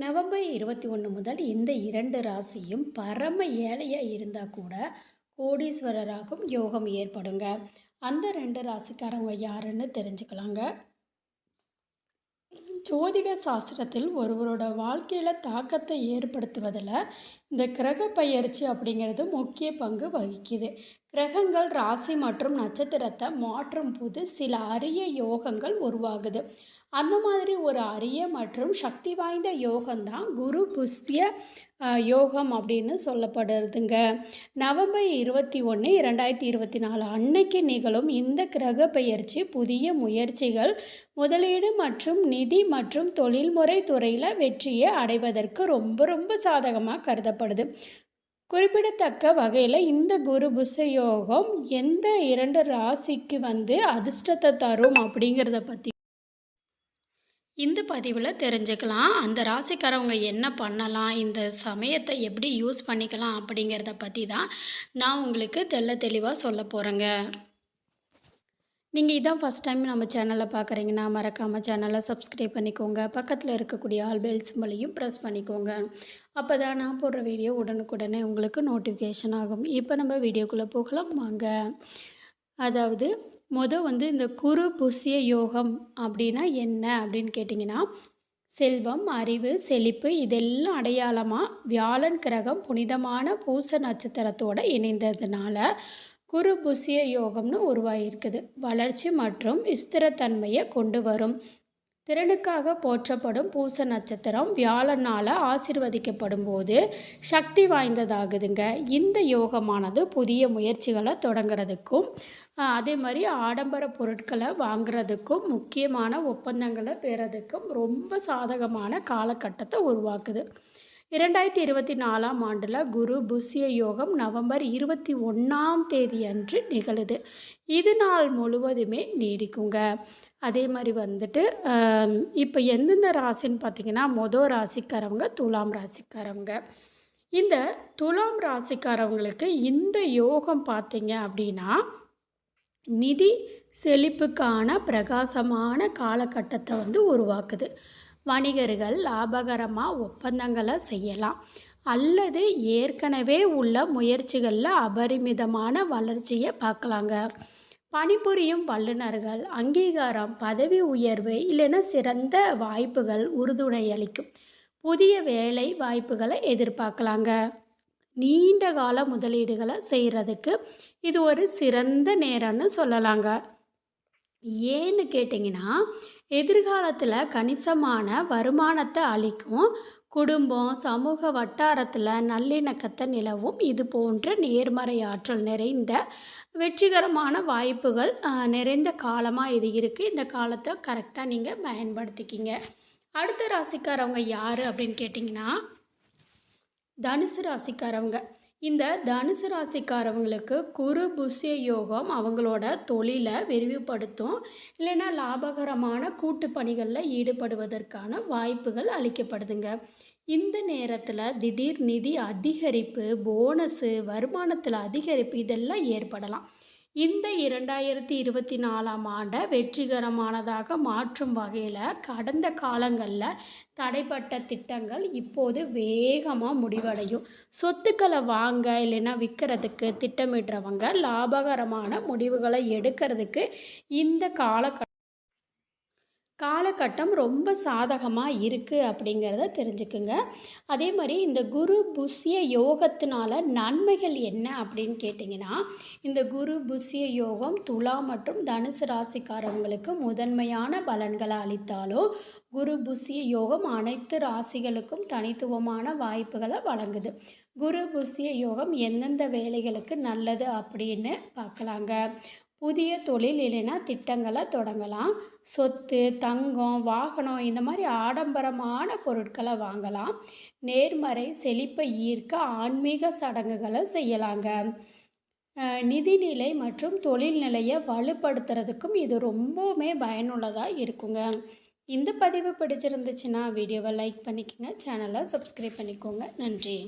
November 21 முதல் இந்த 2 ராசியும் பரம ஏழையாக இருந்தால் கூட கோடீஸ்வரராகும் யோகம் ஏற்படுங்க. அந்த 2 ராசிக்காரவங்க யாருன்னு தெரிஞ்சுக்கலாங்க. ஜோதிட சாஸ்திரத்தில் ஒருவரோட வாழ்க்கையில் தாக்கத்தை ஏற்படுத்துவதில் இந்த கிரக பயிற்சி அப்படிங்கிறது முக்கிய பங்கு வகிக்குது. கிரகங்கள் ராசி மற்றும் நட்சத்திரத்தை மாற்றும் போது சில அரிய யோகங்கள் உருவாகுது. அந்த மாதிரி ஒரு அரிய மற்றும் சக்தி வாய்ந்த யோகம்தான் குரு புஷ்ய யோகம் அப்படின்னு சொல்லப்படுறதுங்க. நவம்பர் 21, 2024 அன்னைக்கு நிகழும் இந்த கிரக பெயர்ச்சி புதிய முயற்சிகள், முதலீடு மற்றும் நிதி மற்றும் தொழில்முறை துறையில் வெற்றியை அடைவதற்கு ரொம்ப ரொம்ப சாதகமாக கருதப்படுது. குறிப்பிடத்தக்க வகையில் இந்த குரு புஷ யோகம் எந்த 2 ராசிக்கு அதிர்ஷ்டத்தை தரும் அப்படிங்கிறத பற்றி இந்த பதிவில் தெரிஞ்சுக்கலாம். அந்த ராசிக்காரவங்க என்ன பண்ணலாம், இந்த சமயத்தை எப்படி யூஸ் பண்ணிக்கலாம் அப்படிங்கிறத பற்றி தான் நான் உங்களுக்கு தெளிவாக சொல்ல போகிறேங்க. நீங்கள் இதான் ஃபஸ்ட் டைம் நம்ம சேனலில் பார்க்குறீங்கன்னா மறக்காமல் சேனலை சப்ஸ்கிரைப் பண்ணிக்கோங்க. பக்கத்தில் இருக்கக்கூடிய ஆல் பெல் சிம்பலையும் ப்ரெஸ் பண்ணிக்கோங்க. அப்போ தான் நான் போடுற வீடியோ உடனுக்குடனே உங்களுக்கு நோட்டிஃபிகேஷன் ஆகும். இப்போ நம்ம வீடியோக்குள்ளே போகலாம் வாங்க. அதாவது இந்த குரு புஷ்ய யோகம் அப்படின்னா என்ன அப்படின்னு கேட்டிங்கன்னா, செல்வம், அறிவு, செழிப்பு இதெல்லாம் அடையாளமாக வியாழன் கிரகம் புனிதமான பூச நட்சத்திரத்தோடு இணைந்ததுனால குரு புஷ்ய யோகம்னு உருவாகியிருக்குது. வளர்ச்சி மற்றும் ஸ்திரத்தன்மையை கொண்டு வரும். திறனுக்காக போற்றப்படும் பூச நட்சத்திரம் வியாழனால் ஆசீர்வதிக்கப்படும் போது சக்தி வாய்ந்ததாகுதுங்க. இந்த யோகமானது புதிய முயற்சிகளை தொடங்கிறதுக்கும் அதே மாதிரி ஆடம்பர பொருட்களை வாங்குறதுக்கும் முக்கியமான ஒப்பந்தங்களை பெறதுக்கும் ரொம்ப சாதகமான காலகட்டத்தை உருவாக்குது. 2024 ஆண்டில் குரு புஷ்ய யோகம் நவம்பர் 21 அன்று நிகழுது. இது நாள் முழுவதுமே நீடிக்குங்க. அதே மாதிரி இப்போ எந்தெந்த ராசின்னு பார்த்திங்கன்னா, ராசிக்காரவங்க துலாம் ராசிக்காரவங்க. இந்த துலாம் ராசிக்காரவங்களுக்கு இந்த யோகம் பார்த்திங்க அப்படின்னா நிதி செழிப்புக்கான பிரகாசமான காலகட்டத்தை உருவாக்குது. வணிகர்கள் லாபகரமாக ஒப்பந்தங்களை செய்யலாம் அல்லது ஏற்கனவே உள்ள முயற்சிகளில் அபரிமிதமான வளர்ச்சியை பார்க்கலாங்க. பணிபுரியும் வல்லுநர்கள் அங்கீகாரம், பதவி உயர்வு இல்லைன்னா சிறந்த வாய்ப்புகள் உறுதுணை அளிக்கும். புதிய வேலை வாய்ப்புகளை எதிர்பார்க்கலாங்க. நீண்ட கால முதலீடுகளை செய்கிறதுக்கு இது ஒரு சிறந்த நேரம்னு சொல்லலாங்க. ஏன்னு கேட்டிங்கன்னா, எதிர்காலத்தில் கணிசமான வருமானத்தை அளிக்கும். குடும்பம், சமூக வட்டாரத்தில் நல்லிணக்கத்தை நிலவும். இது போன்ற நேர்மறை ஆற்றல் நிறைந்த வெற்றிகரமான வாய்ப்புகள் நிறைந்த காலமாக இது இருக்குது. இந்த காலத்தை கரெக்டாக நீங்கள் பயன்படுத்திக்கிங்க. அடுத்த ராசிக்காரவங்க யார் அப்படின்னு கேட்டிங்கன்னா, தனுசு ராசிக்காரவங்க. இந்த தனுசு ராசிக்காரவங்களுக்கு குரு புஷ்ய யோகம் அவங்களோட தொழிலை விரிவுபடுத்தும். இல்லைன்னா லாபகரமான கூட்டு பணிகளில் ஈடுபடுவதற்கான வாய்ப்புகள் அளிக்கப்படுதுங்க. இந்த நேரத்தில் திடீர் நிதி அதிகரிப்பு, போனஸு, வருமானத்தில் அதிகரிப்பு இதெல்லாம் ஏற்படலாம். இந்த 2024 ஆண்டை வெற்றிகரமானதாக மாற்றும் வகையில் கடந்த காலங்களில் தடைப்பட்ட திட்டங்கள் இப்போது வேகமாக முடிவடையும். சொத்துக்களை வாங்க இல்லைன்னா விற்கிறதுக்கு திட்டமிடுறவங்க லாபகரமான முடிவுகளை எடுக்கிறதுக்கு இந்த காலகட்டம் ரொம்ப சாதகமாக இருக்குது அப்படிங்கிறத தெரிஞ்சுக்குங்க. அதே மாதிரி இந்த குரு புஷ்ய யோகத்தினால நன்மைகள் என்ன அப்படின்னு கேட்டிங்கன்னா, இந்த குரு புஷ்ய யோகம் துலா மற்றும் தனுசு ராசிக்காரவங்களுக்கு முதன்மையான பலன்களை அளித்தாலும் குரு புஷ்ய யோகம் அனைத்து ராசிகளுக்கும் தனித்துவமான வாய்ப்புகளை வழங்குது. குரு புஷ்ய யோகம் எந்தெந்த வேலைகளுக்கு நல்லது அப்படின்னு பார்க்கலாங்க. புதிய தொழில் இல்லைன்னா திட்டங்களை தொடங்கலாம். சொத்து, தங்கம், வாகனம் இந்த மாதிரி ஆடம்பரமான பொருட்களை வாங்கலாம். நேர்மறை செழிப்பை ஈர்க்க ஆன்மீக சடங்குகளை செய்யலாங்க. நிதிநிலை மற்றும் தொழில் நிலையை வலுப்படுத்துறதுக்கும் இது ரொம்பவுமே பயனுள்ளதாக இருக்குங்க. இந்த பதிவு பிடிச்சிருந்துச்சுன்னா வீடியோவை லைக் பண்ணிக்கோங்க, சேனலை சப்ஸ்கிரைப் பண்ணிக்கோங்க. நன்றி.